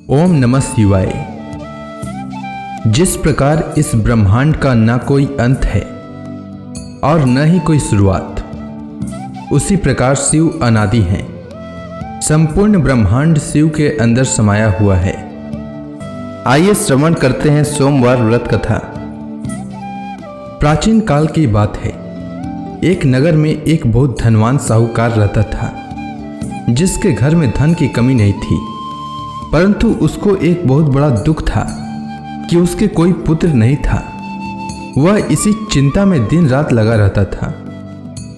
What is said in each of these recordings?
ओम नमः शिवाय। जिस प्रकार इस ब्रह्मांड का न कोई अंत है और न ही कोई शुरुआत, उसी प्रकार शिव अनादि हैं। संपूर्ण ब्रह्मांड शिव के अंदर समाया हुआ है। आइए श्रवण करते हैं सोमवार व्रत कथा। प्राचीन काल की बात है। एक नगर में एक बहुत धनवान साहूकार रहता था, जिसके घर में धन की कमी नहीं थी, परंतु उसको एक बहुत बड़ा दुख था कि उसके कोई पुत्र नहीं था। वह इसी चिंता में दिन रात लगा रहता था।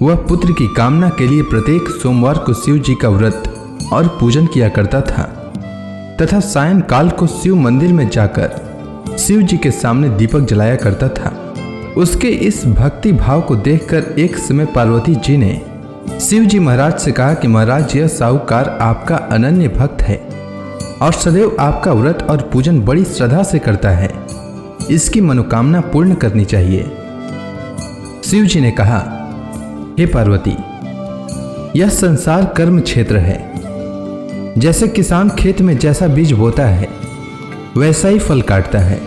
वह पुत्र की कामना के लिए प्रत्येक सोमवार को शिव जी का व्रत और पूजन किया करता था तथा सायंकाल को शिव मंदिर में जाकर शिव जी के सामने दीपक जलाया करता था। उसके इस भक्ति भाव को देखकर एक समय पार्वती जी ने शिव जी महाराज से कहा कि महाराज, यह साहूकार आपका अनन्य भक्त है और सदैव आपका व्रत और पूजन बड़ी श्रद्धा से करता है। इसकी मनोकामना पूर्ण करनी चाहिए। शिव जी ने कहा, हे पार्वती, यह संसार कर्म क्षेत्र है। जैसे किसान खेत में जैसा बीज बोता है वैसा ही फल काटता है,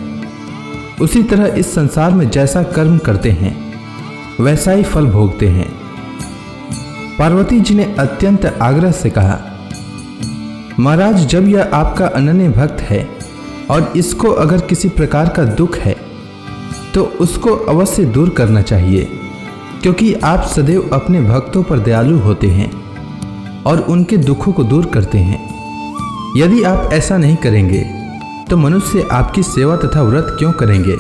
उसी तरह इस संसार में जैसा कर्म करते हैं वैसा ही फल भोगते हैं। पार्वती जी ने अत्यंत आग्रह से कहा, महाराज, जब यह आपका अनन्य भक्त है और इसको अगर किसी प्रकार का दुख है तो उसको अवश्य दूर करना चाहिए, क्योंकि आप सदैव अपने भक्तों पर दयालु होते हैं और उनके दुखों को दूर करते हैं। यदि आप ऐसा नहीं करेंगे तो मनुष्य आपकी सेवा तथा व्रत क्यों करेंगे।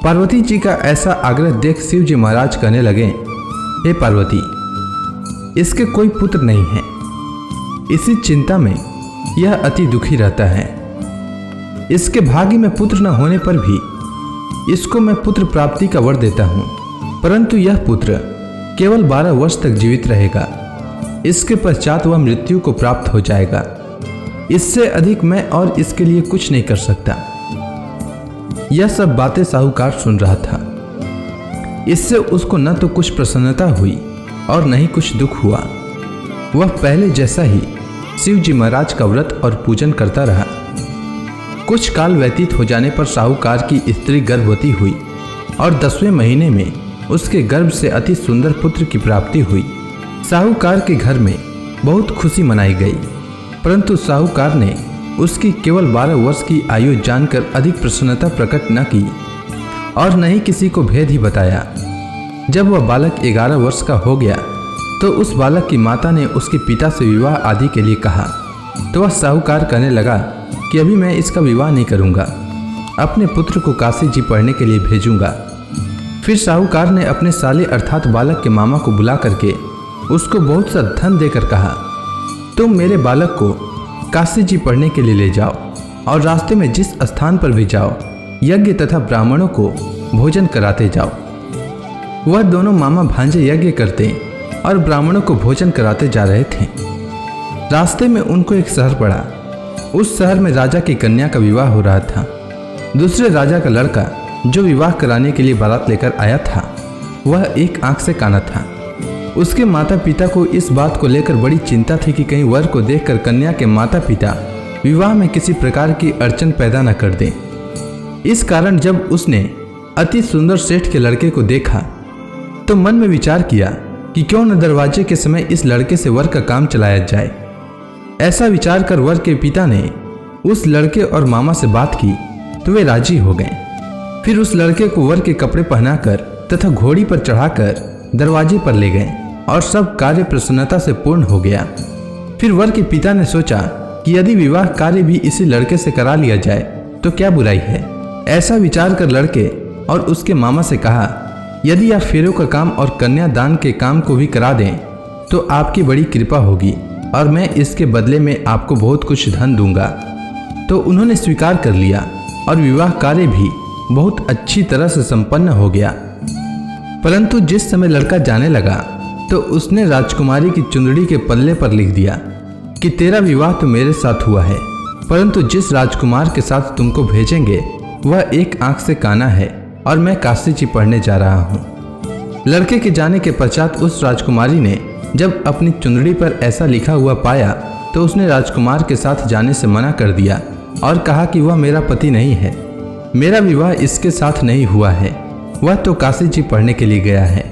पार्वती जी का ऐसा आग्रह देख शिव जी महाराज कहने लगे, हे पार्वती, इसके कोई पुत्र नहीं है। इसी चिंता में यह अति दुखी रहता है। इसके भाग्य में पुत्र न होने पर भी इसको मैं पुत्र प्राप्ति का वर देता हूँ, परंतु यह पुत्र केवल 12 वर्ष तक जीवित रहेगा। इसके पश्चात वह मृत्यु को प्राप्त हो जाएगा। इससे अधिक मैं और इसके लिए कुछ नहीं कर सकता। यह सब बातें साहूकार सुन रहा था। इससे उसको न तो कुछ प्रसन्नता हुई और न ही कुछ दुख हुआ। वह पहले जैसा ही शिव जी महाराज का व्रत और पूजन करता रहा। कुछ काल व्यतीत हो जाने पर साहूकार की स्त्री गर्भवती हुई और 10वें महीने में उसके गर्भ से अति सुंदर पुत्र की प्राप्ति हुई। साहूकार के घर में बहुत खुशी मनाई गई, परंतु साहूकार ने उसकी केवल 12 वर्ष की आयु जानकर अधिक प्रसन्नता प्रकट न की और न ही किसी को भेद ही बताया। जब वह बालक 11 वर्ष का हो गया तो उस बालक की माता ने उसके पिता से विवाह आदि के लिए कहा, तो वह साहूकार कहने लगा कि अभी मैं इसका विवाह नहीं करूंगा, अपने पुत्र को काशी जी पढ़ने के लिए भेजूंगा। फिर साहूकार ने अपने साले अर्थात बालक के मामा को बुला करके उसको बहुत सा धन देकर कहा, तुम मेरे बालक को काशी जी पढ़ने के लिए ले जाओ और रास्ते में जिस स्थान पर भी जाओ यज्ञ तथा ब्राह्मणों को भोजन कराते जाओ। वह दोनों मामा भांजे यज्ञ करते और ब्राह्मणों को भोजन कराते जा रहे थे। रास्ते में उनको एक शहर पड़ा। उस शहर में राजा की कन्या का विवाह हो रहा था। दूसरे राजा का लड़का जो विवाह कराने के लिए बारात लेकर आया था, वह एक आंख से काना था। उसके माता पिता को इस बात को लेकर बड़ी चिंता थी कि कहीं वर को देखकर कन्या के माता पिता विवाह में किसी प्रकार की अड़चन पैदा न कर दें। इस कारण जब उसने अति सुंदर सेठ के लड़के को देखा तो मन में विचार किया कि क्यों न दरवाजे के समय इस लड़के से वर का काम चलाया जाए। ऐसा विचार कर वर के पिता ने उस लड़के और मामा से बात की तो वे राजी हो गए। फिर उस लड़के को वर के कपड़े पहनाकर तथा घोड़ी पर चढ़ाकर दरवाजे पर ले गए और सब कार्य प्रसन्नता से पूर्ण हो गया। फिर वर के पिता ने सोचा कि यदि विवाह कार्य भी इसी लड़के से करा लिया जाए तो क्या बुराई है। ऐसा विचार कर लड़के और उसके मामा से कहा, यदि आप फेरों का काम और कन्यादान के काम को भी करा दें तो आपकी बड़ी कृपा होगी और मैं इसके बदले में आपको बहुत कुछ धन दूंगा। तो उन्होंने स्वीकार कर लिया और विवाह कार्य भी बहुत अच्छी तरह से संपन्न हो गया। परंतु जिस समय लड़का जाने लगा तो उसने राजकुमारी की चुंदड़ी के पल्ले पर लिख दिया कि तेरा विवाह तो मेरे साथ हुआ है, परंतु जिस राजकुमार के साथ तुमको भेजेंगे वह एक आंख से काना है और मैं काशी जी पढ़ने जा रहा हूँ। लड़के के जाने के पश्चात उस राजकुमारी ने जब अपनी चुंदड़ी पर ऐसा लिखा हुआ पाया तो उसने राजकुमार के साथ जाने से मना कर दिया और कहा कि वह मेरा पति नहीं है, मेरा विवाह इसके साथ नहीं हुआ है, वह तो काशी जी पढ़ने के लिए गया है।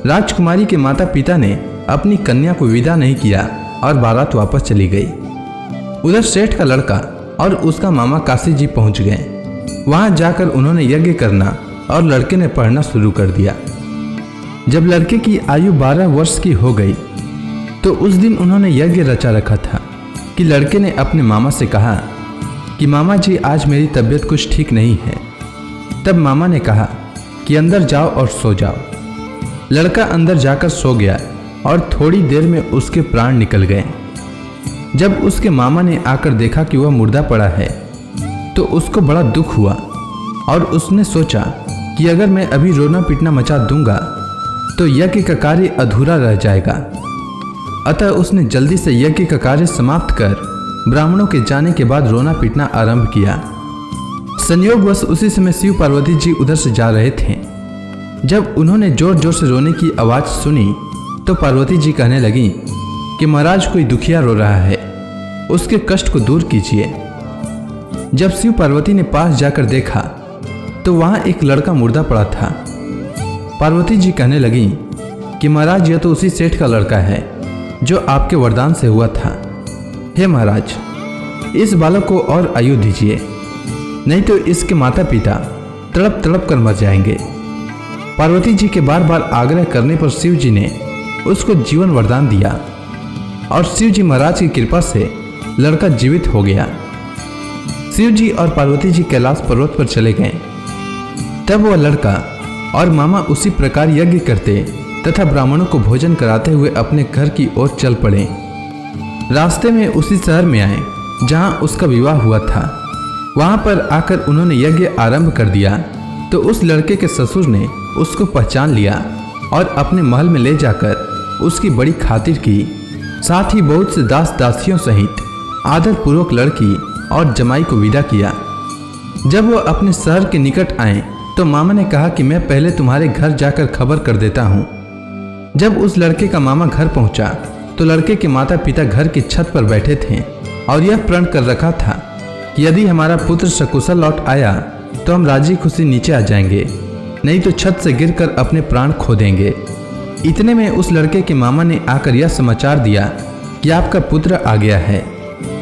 राजकुमारी के माता पिता ने अपनी कन्या को विदा नहीं किया और बारात वापस चली गई। उधर सेठ का लड़का और उसका मामा काशी जी पहुंच गए। वहां जाकर उन्होंने यज्ञ करना और लड़के ने पढ़ना शुरू कर दिया। जब लड़के की आयु 12 वर्ष की हो गई तो उस दिन उन्होंने यज्ञ रचा रखा था कि लड़के ने अपने मामा से कहा कि मामा जी आज मेरी तबीयत कुछ ठीक नहीं है। तब मामा ने कहा कि अंदर जाओ और सो जाओ। लड़का अंदर जाकर सो गया और थोड़ी देर में उसके प्राण निकल गए। जब उसके मामा ने आकर देखा कि वह मुर्दा पड़ा है तो उसको बड़ा दुख हुआ और उसने सोचा कि अगर मैं अभी रोना पीटना मचा दूंगा तो यज्ञ का कार्य अधूरा रह जाएगा। अतः उसने जल्दी से यज्ञ का कार्य समाप्त कर ब्राह्मणों के जाने के बाद रोना पीटना आरंभ किया। संयोगवश उसी समय शिव पार्वती जी उधर से जा रहे थे। जब उन्होंने जोर जोर से रोने की आवाज़ सुनी तो पार्वती जी कहने लगी कि महाराज कोई दुखिया रो रहा है, उसके कष्ट को दूर कीजिए। जब शिव पार्वती ने पास जाकर देखा तो वहां एक लड़का मुर्दा पड़ा था। पार्वती जी कहने लगी कि महाराज यह तो उसी सेठ का लड़का है जो आपके वरदान से हुआ था। हे महाराज, इस बालक को और आयु दीजिए, नहीं तो इसके माता पिता तड़प तड़प कर मर जाएंगे। पार्वती जी के बार बार आग्रह करने पर शिव जी ने उसको जीवन वरदान दिया और शिव जी महाराज की कृपा से लड़का जीवित हो गया। शिव जी और पार्वती जी कैलाश पर्वत पर चले गए। तब वह लड़का और मामा उसी प्रकार यज्ञ करते तथा ब्राह्मणों को भोजन कराते हुए अपने घर की ओर चल पड़े। रास्ते में उसी शहर में आए जहां उसका विवाह हुआ था। वहां पर आकर उन्होंने यज्ञ आरंभ कर दिया तो उस लड़के के ससुर ने उसको पहचान लिया और अपने महल में ले जाकर उसकी बड़ी खातिर की। साथ ही बहुत से दास दासियों सहित आदर पूर्वक लड़की और जमाई को विदा किया। जब वो अपने शहर के निकट आए तो मामा ने कहा कि मैं पहले तुम्हारे घर जाकर खबर कर देता हूँ। जब उस लड़के का मामा घर पहुंचा तो लड़के के माता पिता घर की छत पर बैठे थे और यह प्रण कर रखा था कि यदि हमारा पुत्र सकुशल लौट आया तो हम राजी खुशी नीचे आ जाएंगे, नहीं तो छत से गिरकर अपने प्राण खो देंगे। इतने में उस लड़के के मामा ने आकर यह समाचार दिया कि आपका पुत्र आ गया है,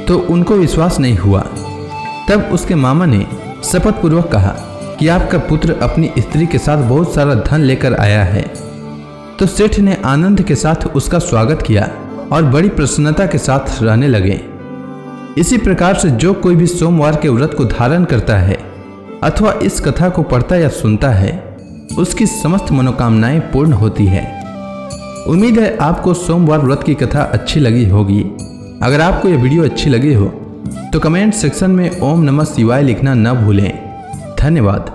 तो उनको विश्वास नहीं हुआ। तब उसके मामा ने शपथ पूर्वक कहा कि आपका पुत्र अपनी स्त्री के साथ बहुत सारा धन लेकर आया है। तो सेठ ने आनंद के साथ उसका स्वागत किया और बड़ी प्रसन्नता के साथ रहने लगे। इसी प्रकार से जो कोई भी सोमवार के व्रत को धारण करता है अथवा इस कथा को पढ़ता या सुनता है उसकी समस्त मनोकामनाएं पूर्ण होती है। उम्मीद है आपको सोमवार व्रत की कथा अच्छी लगी होगी। अगर आपको यह वीडियो अच्छी लगी हो तो कमेंट सेक्शन में ओम नमः शिवाय लिखना न भूलें। धन्यवाद।